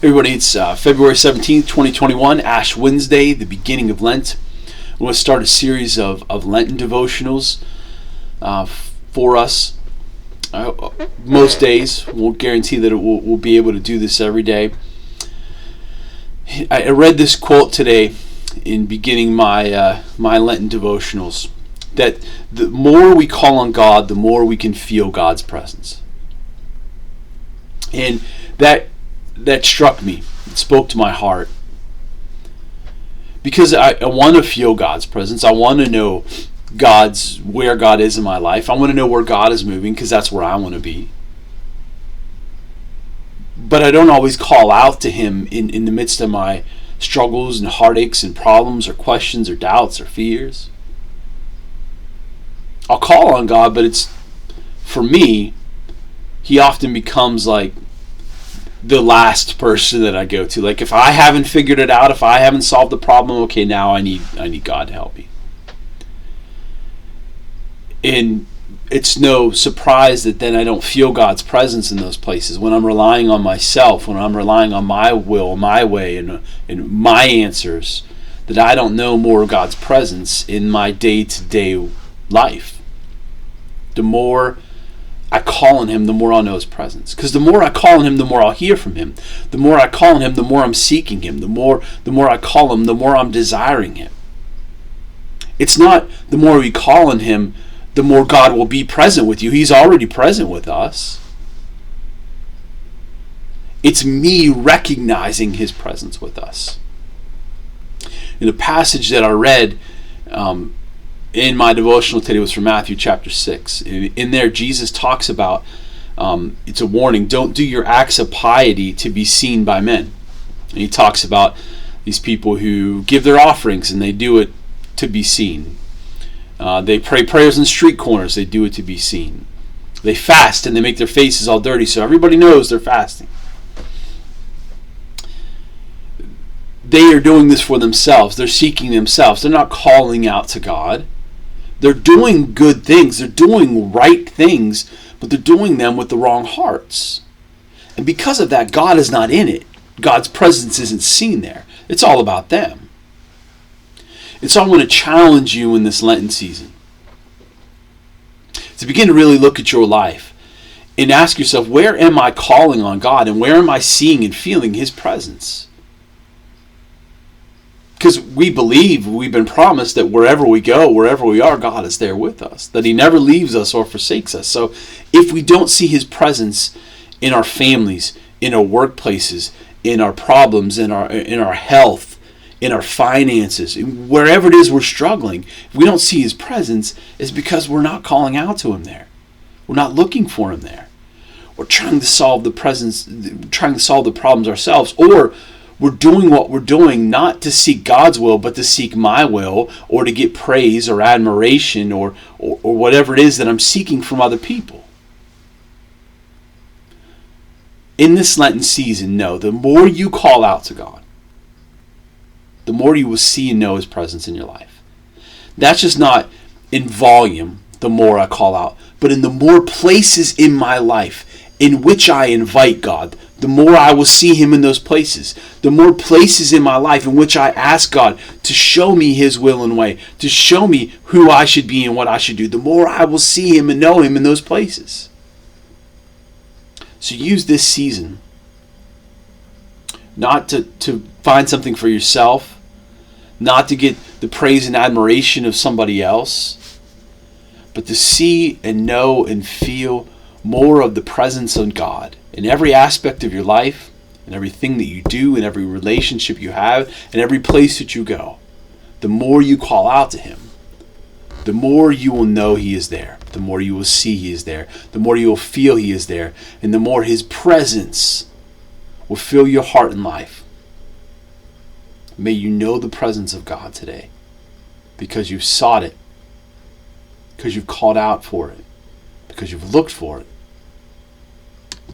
Everybody, it's February 17th, 2021, Ash Wednesday, the beginning of Lent. We're going to start a series of Lenten devotionals for us. Most days, won't guarantee that we'll be able to do this every day. I read this quote today in beginning my Lenten devotionals, that the more we call on God, the more we can feel God's presence. And that struck me. It spoke to my heart. Because I want to feel God's presence. I want to know where God is in my life. I want to know where God is moving, because that's where I want to be. But I don't always call out to Him in the midst of my struggles and heartaches and problems or questions or doubts or fears. I'll call on God, but for me, He often becomes like the last person that I go to. Like, if I haven't figured it out, if I haven't solved the problem, okay, now I need God to help me. And it's no surprise that then I don't feel God's presence in those places. When I'm relying on myself, when I'm relying on my will, my way, and my answers, that I don't know more of God's presence in my day-to-day life. The more I call on Him, the more I'll know His presence. Because the more I call on Him, the more I'll hear from Him. The more I call on Him, the more I'm seeking Him. The more I call Him, the more I'm desiring Him. It's not the more we call on Him, the more God will be present with you. He's already present with us. It's me recognizing His presence with us. In the passage that I read in my devotional today was from Matthew chapter 6. In there, Jesus talks about, it's a warning, don't do your acts of piety to be seen by men. And He talks about these people who give their offerings and they do it to be seen. They pray prayers in street corners, they do it to be seen. They fast and they make their faces all dirty so everybody knows they're fasting. They are doing this for themselves. They're seeking themselves. They're not calling out to God. They're doing good things. They're doing right things, but they're doing them with the wrong hearts. And because of that, God is not in it. God's presence isn't seen there. It's all about them. And so I want to challenge you in this Lenten season to begin to really look at your life and ask yourself, where am I calling on God, and where am I seeing and feeling His presence? Because we believe, we've been promised that wherever we go, wherever we are, God is there with us. That He never leaves us or forsakes us. So if we don't see His presence in our families, in our workplaces, in our problems, in our health, in our finances, wherever it is we're struggling, if we don't see His presence, it's because we're not calling out to Him there. We're not looking for Him there. We're trying to solve the problems ourselves, or we're doing what we're doing not to seek God's will, but to seek my will, or to get praise or admiration or whatever it is that I'm seeking from other people. In this Lenten season, no, the more you call out to God, the more you will see and know His presence in your life. That's just not in volume, the more I call out, but in the more places in my life in which I invite God, the more I will see Him in those places. The more places in my life in which I ask God to show me His will and way, to show me who I should be and what I should do, the more I will see Him and know Him in those places. So use this season not to find something for yourself, not to get the praise and admiration of somebody else, but to see and know and feel more of the presence of God in every aspect of your life, in everything that you do, in every relationship you have, in every place that you go. The more you call out to Him, the more you will know He is there, the more you will see He is there, the more you will feel He is there, and the more His presence will fill your heart and life. May you know the presence of God today, because you've sought it, because you've called out for it, because you've looked for it,